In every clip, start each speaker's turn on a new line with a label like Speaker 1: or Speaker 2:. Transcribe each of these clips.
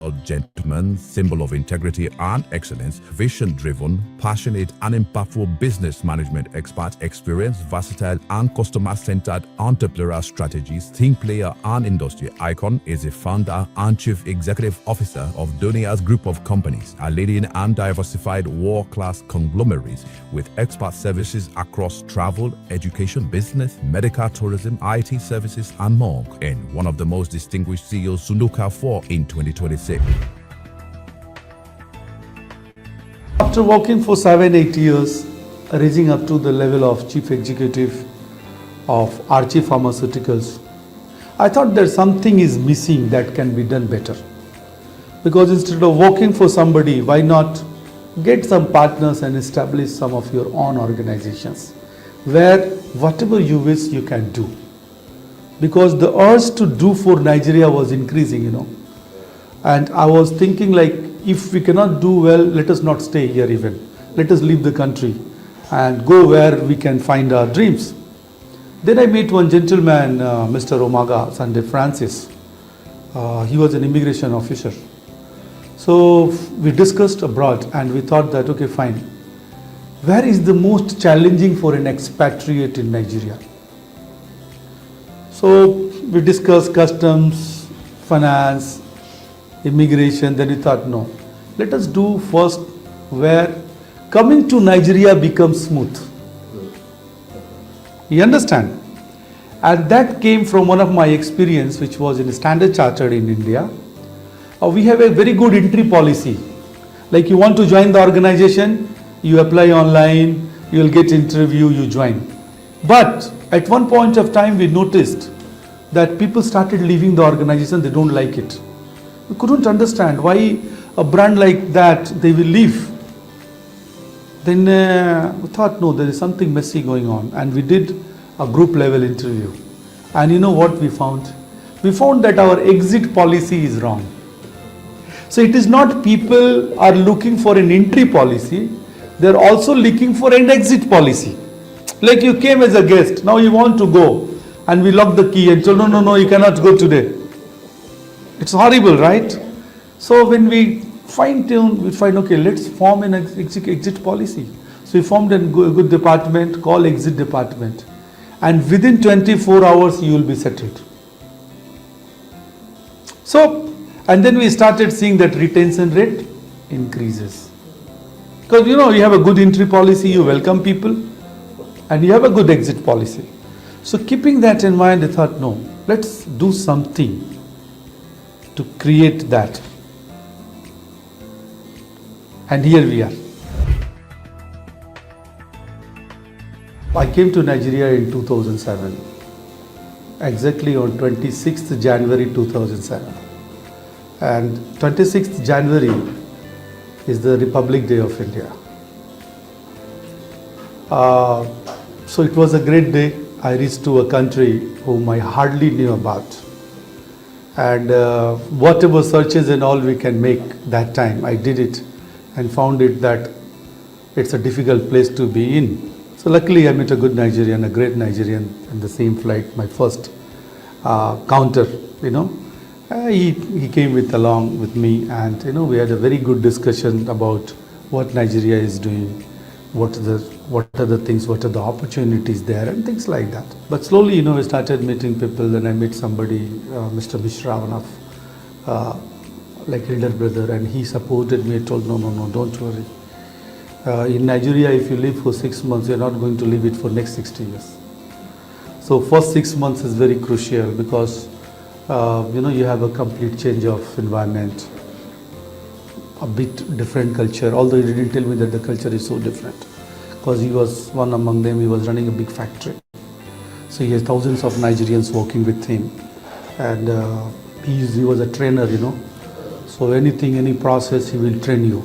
Speaker 1: A gentleman, symbol of integrity and excellence, vision-driven, passionate and impactful business management expert, experienced, versatile and customer-centered entrepreneurial strategies, team player and industry icon, is a founder and chief executive officer of Donia's group of companies, a leading and diversified world-class conglomerate with expert services across travel, education, business, medical tourism, IT services and more, and one of the most distinguished CEOs to look out for in 2026.
Speaker 2: After working for 7-8 years, reaching up to the level of chief executive of Archie Pharmaceuticals, I thought that something is missing that can be done better. Because instead of working for somebody, why not get some partners and establish some of your own organizations where whatever you wish you can do. Because the urge to do for Nigeria was increasing, And I was thinking like, if we cannot do well, let us not stay here even. Let us leave the country and go where we can find our dreams. Then I met one gentleman, Mr. Omaga Sunday Francis. He was an immigration officer. So we discussed abroad and we thought that, okay, fine. Where is the most challenging for an expatriate in Nigeria? So we discussed customs, finance, immigration. Then we thought, no, let us do first where coming to Nigeria becomes smooth. You understand? And that came from one of my experience, which was in Standard Chartered in India. We have a very good entry policy. Like you want to join the organization, you apply online, you will get interview, you join. But at one point of time, we noticed that people started leaving the organization, they don't like it. We couldn't understand why a brand like that, they will leave. Then we thought, no, there is something messy going on. And we did a group level interview. And you know what we found? We found that our exit policy is wrong. So it is not people are looking for an entry policy, they are also looking for an exit policy. Like you came as a guest, now you want to go. And we lock the key and told, no, you cannot go today. It's horrible, right? So when we fine-tune, we find, okay, let's form an exit policy. So we formed a good department called exit department. And within 24 hours, you will be settled. So, and then we started seeing that retention rate increases. Because you have a good entry policy, you welcome people, and you have a good exit policy. So keeping that in mind, I thought, no, let's do something to create that. And here we are. I came to Nigeria in 2007, exactly on 26th January 2007. And 26th January is the Republic Day of India. So it was a great day. I reached to a country whom I hardly knew about. And whatever searches and all we can make that time, I did it and found it that it's a difficult place to be in. So luckily I met a good Nigerian, a great Nigerian in the same flight, my first counter, He came along with me and, we had a very good discussion about what Nigeria is doing, what are the things, what are the opportunities there and things like that. But slowly, we started meeting people. Then I met somebody, Mr. Mishra, one of like elder brother, and he supported me. I told, no, don't worry. In Nigeria, if you live for 6 months, you're not going to live it for next 60 years. So first 6 months is very crucial because, you have a complete change of environment, a bit different culture, although he didn't tell me that the culture is so different. Because he was one among them, he was running a big factory. So he has thousands of Nigerians working with him. And he was a trainer, So anything, any process, he will train you.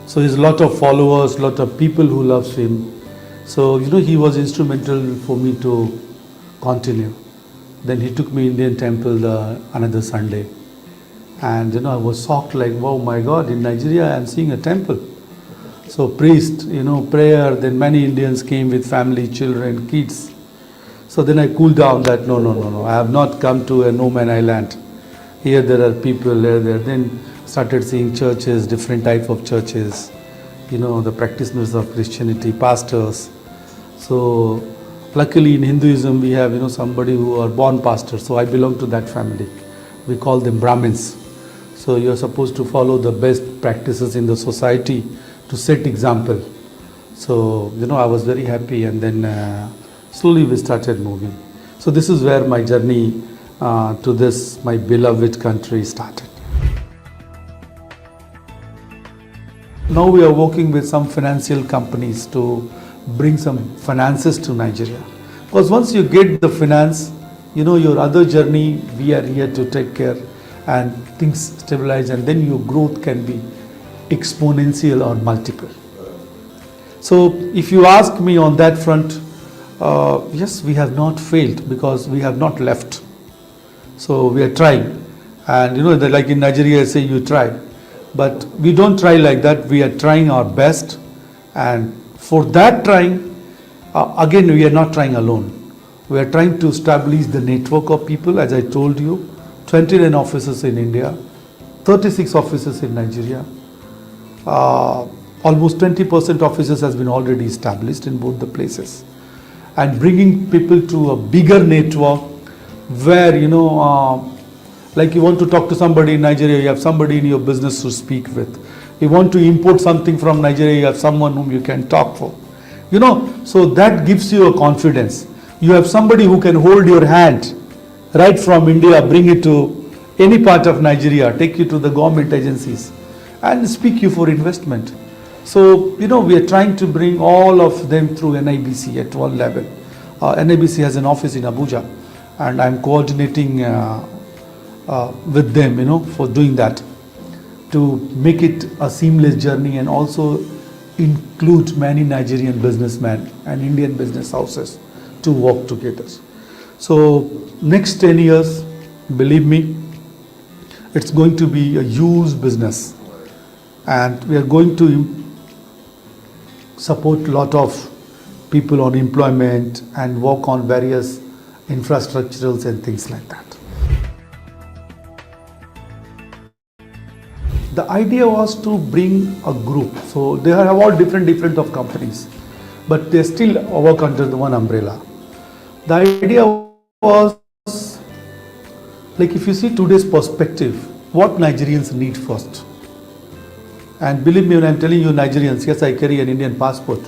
Speaker 2: So he has a lot of followers, lot of people who loves him. So, he was instrumental for me to continue. Then he took me Indian temple another Sunday. And, I was shocked like, wow, my God, in Nigeria I am seeing a temple. So priest, prayer, then many Indians came with family, children, kids. So then I cooled down that, no, I have not come to a no man island. Here there are people, there. Then started seeing churches, different type of churches, the practitioners of Christianity, pastors. So luckily in Hinduism we have, somebody who are born pastors. So I belong to that family. We call them Brahmins. So you're supposed to follow the best practices in the society to set example. So, I was very happy, and then slowly we started moving. So this is where my journey to this, my beloved country started. Now we are working with some financial companies to bring some finances to Nigeria. Because once you get the finance, your other journey, we are here to take care and things stabilize, and then your growth can be exponential or multiple. So if you ask me on that front, yes, we have not failed because we have not left. So we are trying. And like in Nigeria, I say you try. But we don't try like that. We are trying our best. And for that trying, again, we are not trying alone. We are trying to establish the network of people, as I told you, 29 offices in India, 36 offices in Nigeria. Almost 20% offices has been already established in both the places. And bringing people to a bigger network where, like you want to talk to somebody in Nigeria, you have somebody in your business to speak with. You want to import something from Nigeria, you have someone whom you can talk for. So that gives you a confidence. You have somebody who can hold your hand right from India, bring it to any part of Nigeria, take you to the government agencies and speak you for investment. So, we are trying to bring all of them through NIBC at one level. NIBC has an office in Abuja, and I'm coordinating with them, for doing that, to make it a seamless journey and also include many Nigerian businessmen and Indian business houses to work together. So, next 10 years, believe me, it's going to be a huge business, and we are going to support a lot of people on employment and work on various infrastructurals and things like that. The idea was to bring a group. So they have all different of companies, but they still work under the one umbrella. The idea was, like if you see today's perspective, what Nigerians need first. And believe me when I'm telling you Nigerians, yes, I carry an Indian passport,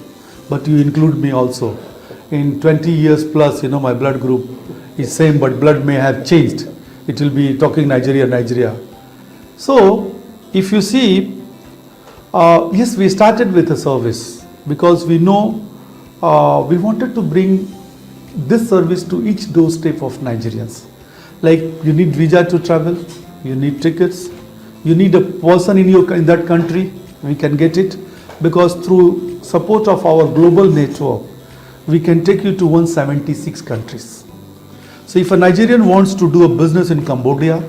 Speaker 2: but you include me also. In 20 years plus, my blood group is same, but blood may have changed. It will be talking Nigeria. So, if you see, yes, we started with a service because we know we wanted to bring this service to each doorstep of Nigerians. Like you need visa to travel, you need tickets, you need a person in that country, we can get it, because through support of our global network, we can take you to 176 countries. So if a Nigerian wants to do a business in Cambodia,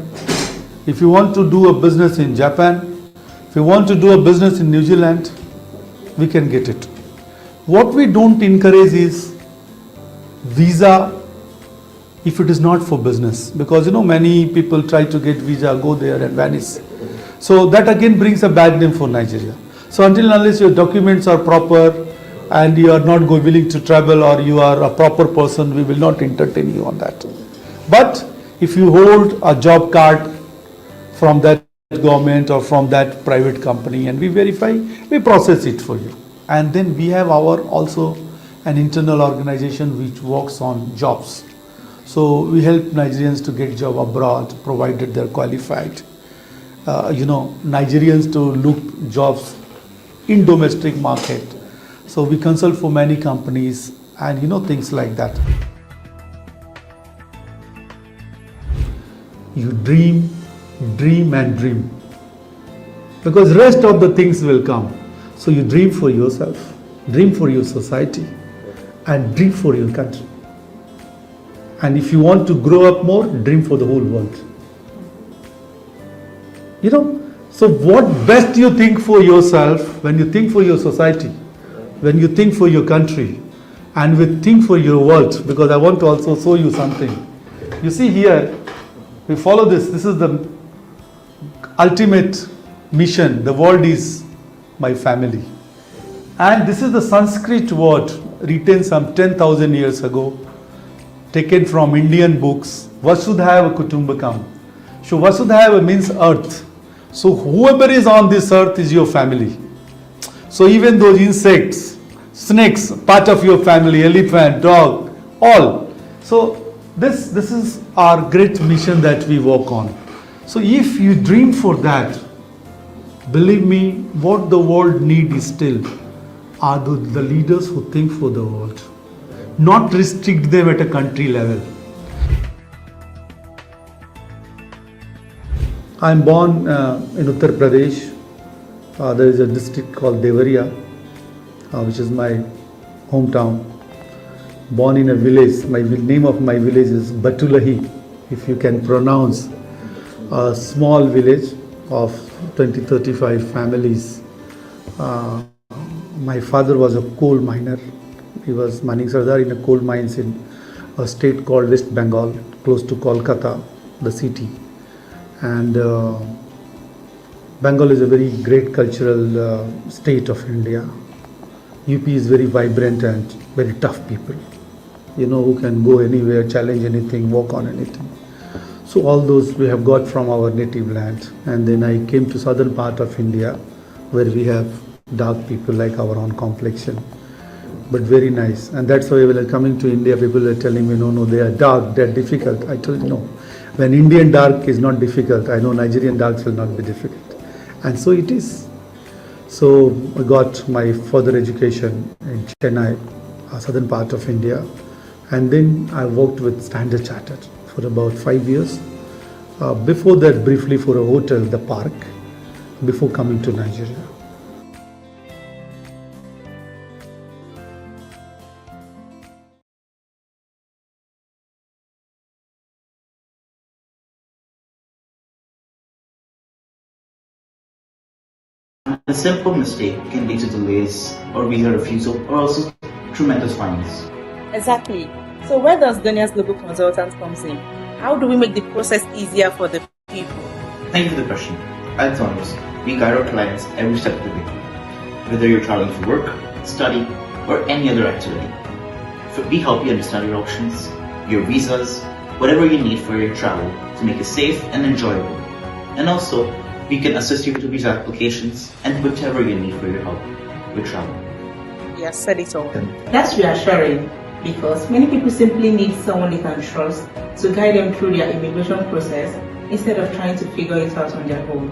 Speaker 2: if you want to do a business in Japan, if you want to do a business in New Zealand, we can get it. What we don't encourage is visa if it is not for business, because many people try to get visa, go there and vanish. So that again brings a bad name for Nigeria. So until and unless your documents are proper and you are not willing to travel, or you are a proper person, we will not entertain you on that. But if you hold a job card from that government or from that private company and we verify, we process it for you. And then we have our also an internal organization which works on jobs. So we help Nigerians to get job abroad, provided they're qualified. Nigerians to look jobs in domestic market. So we consult for many companies and things like that. You dream and dream, because rest of the things will come. So you dream for yourself, dream for your society, and dream for your country. And if you want to grow up more, dream for the whole world. So what best you think for yourself, when you think for your society, when you think for your country, and we think for your world, because I want to also show you something. You see here, we follow this. This is the ultimate mission, the world is my family. And this is the Sanskrit word written some 10,000 years ago, taken from Indian books, Vasudhaiva Kutumbakam. So Vasudhaiva means earth. So whoever is on this earth is your family. So even those insects, snakes, part of your family, elephant, dog, all. So this is our great mission that we work on. So if you dream for that, believe me, what the world needs is still are the leaders who think for the world, not restrict them at a country level. I am born in Uttar Pradesh. There is a district called Devariya, which is my hometown. Born in a village. My name of my village is Batulahi, if you can pronounce. A small village of 20-35 families. My father was a coal miner. He was mining Sardar in a coal mines in a state called West Bengal, close to Kolkata, the city. And Bengal is a very great cultural state of India. UP is very vibrant and very tough people, you know, who can go anywhere, challenge anything, walk on anything. So all those we have got from our native land. And then I came to southern part of India, where we have dark people like our own complexion, but very nice. And that's why when coming to India, people are telling me, no, they are dark, they are difficult. I told you, no. When Indian dark is not difficult, I know Nigerian darks will not be difficult. And so it is. So I got my further education in Chennai, southern part of India. And then I worked with Standard Chartered for about 5 years. Before that, briefly for a hotel, The Park, before coming to Nigeria.
Speaker 3: A simple mistake can lead to delays or visa refusal or also tremendous fines.
Speaker 4: Exactly. So where does Ghanaia's Global Consultants comes in? How do we make the process easier for the people?
Speaker 3: Thank you for the question. At Zonus, we guide our clients every step of the way. Whether you're traveling for work, study, or any other activity. We help you understand your options, your visas, whatever you need for your travel to make it safe and enjoyable. And also, we can assist you with visa applications and whatever you need for your help with travel.
Speaker 4: Yes, said it all.
Speaker 5: That's reassuring because many people simply need someone they can trust to guide them through their immigration process instead of trying to figure it out on their own.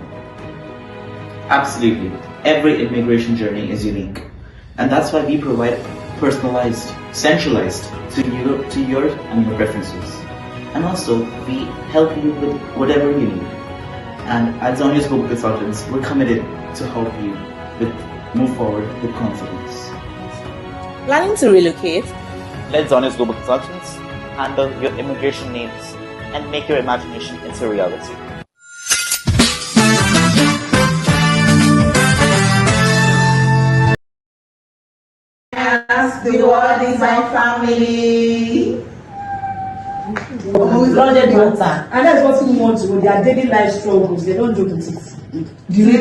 Speaker 3: Absolutely. Every immigration journey is unique. And that's why we provide personalized, centralized to your and your preferences. And also, we help you with whatever you need. And at Zonia's Global Consultants, we're committed to help you move forward with confidence.
Speaker 4: Planning to relocate?
Speaker 3: Let Zonia's Global Consultants handle your immigration needs and make your imagination into reality.
Speaker 6: Yes, the world is my family.
Speaker 7: Flooded water, and that's what people want to know. Their daily life struggles, they don't joke with it.
Speaker 6: You see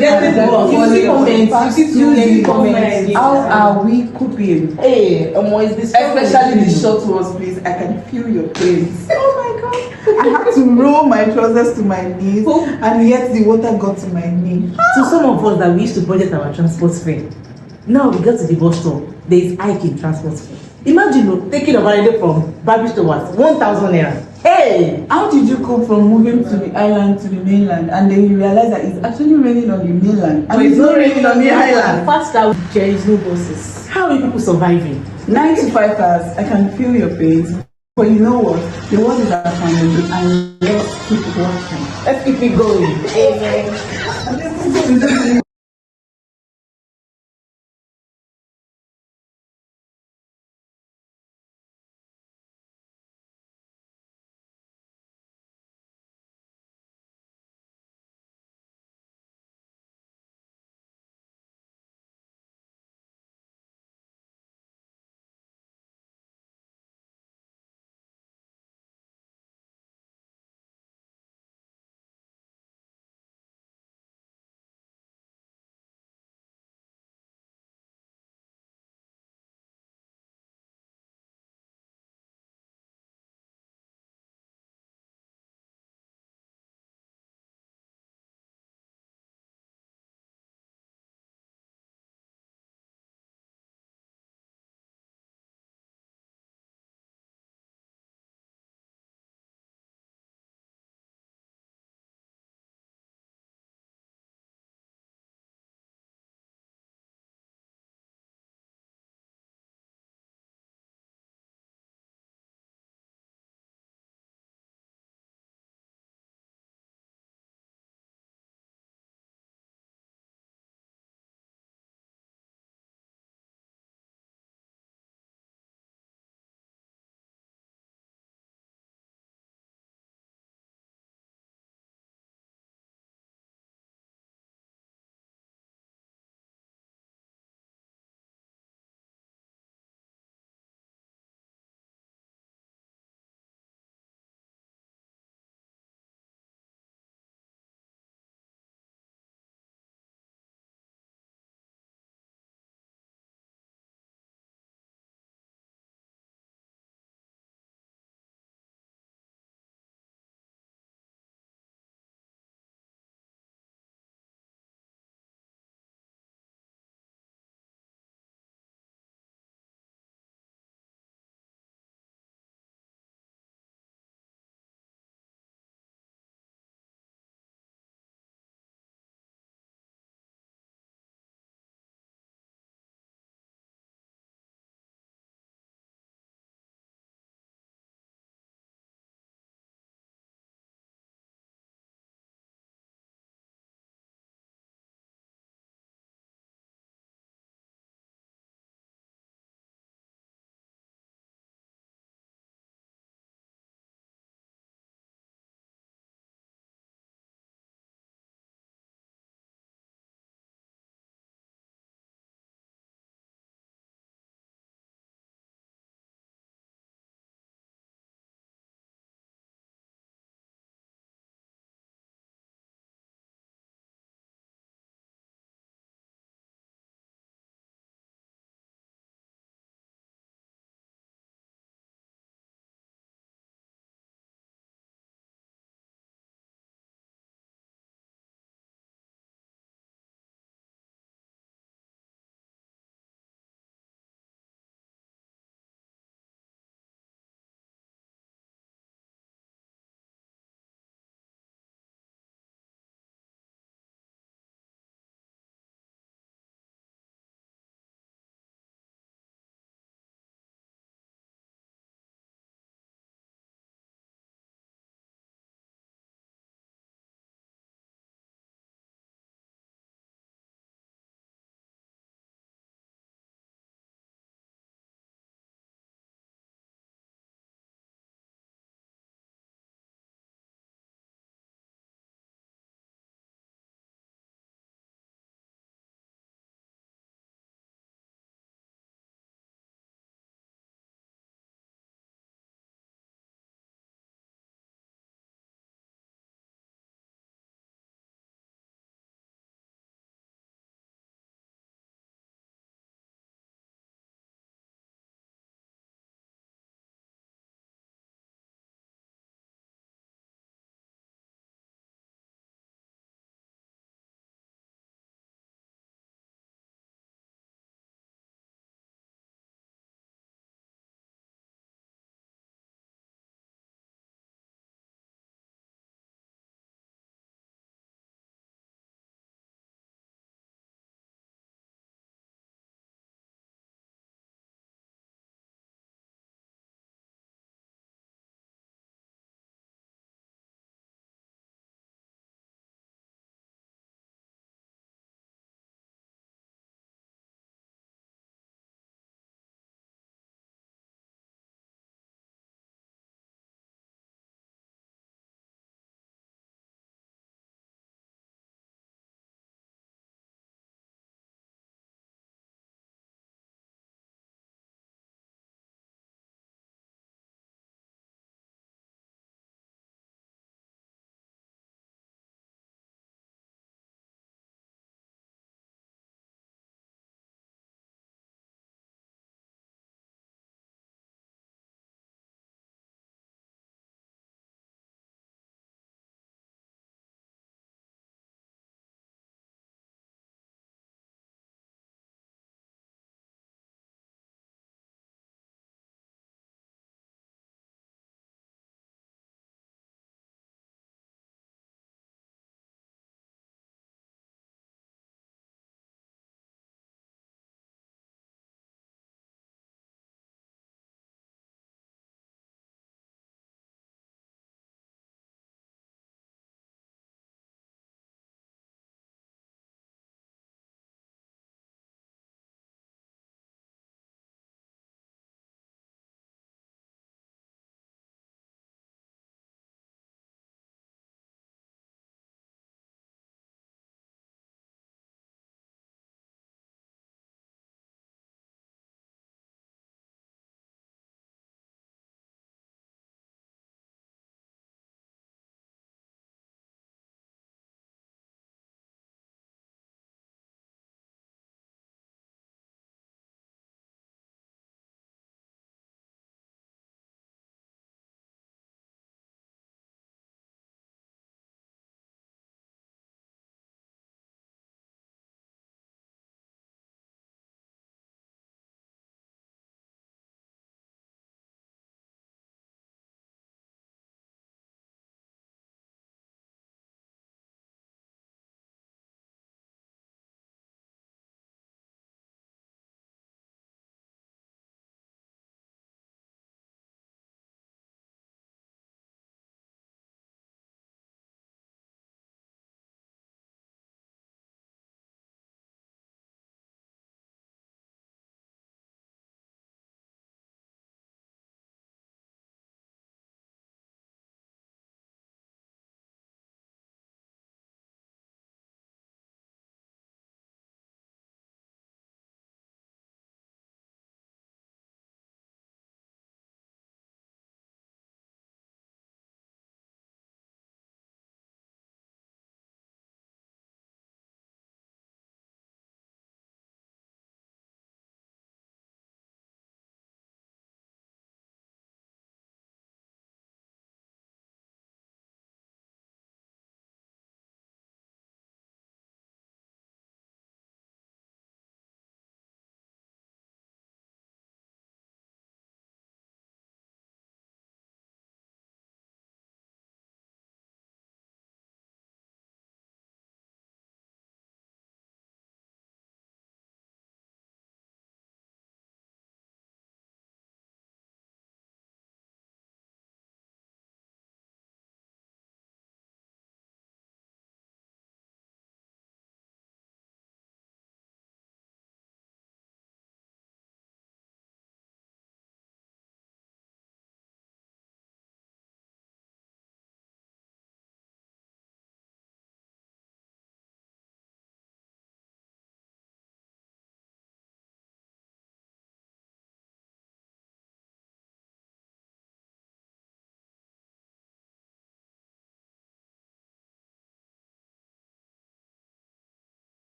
Speaker 6: comments. How are we coping?
Speaker 7: Hey,
Speaker 6: Especially the short ones, please. I can feel your pains. Oh my god! I had to roll my trousers to my knees, and yet the water got to my knee.
Speaker 7: So some of us that we used to budget our transport fare, now we get to the bus stop, there is hike in transport fare. Imagine taking a holiday from Babish to what? 1,000 naira. Hey!
Speaker 6: How did you go from moving to the island to the mainland, and then you realize that it's actually raining on the mainland, and it's not raining on the island?
Speaker 7: Fast out, there is no buses. How are people surviving?
Speaker 6: 9 to 5 hours. I can feel your pains, but you know what? The world is our family, and let's keep watching.
Speaker 7: Let's keep it going. Amen.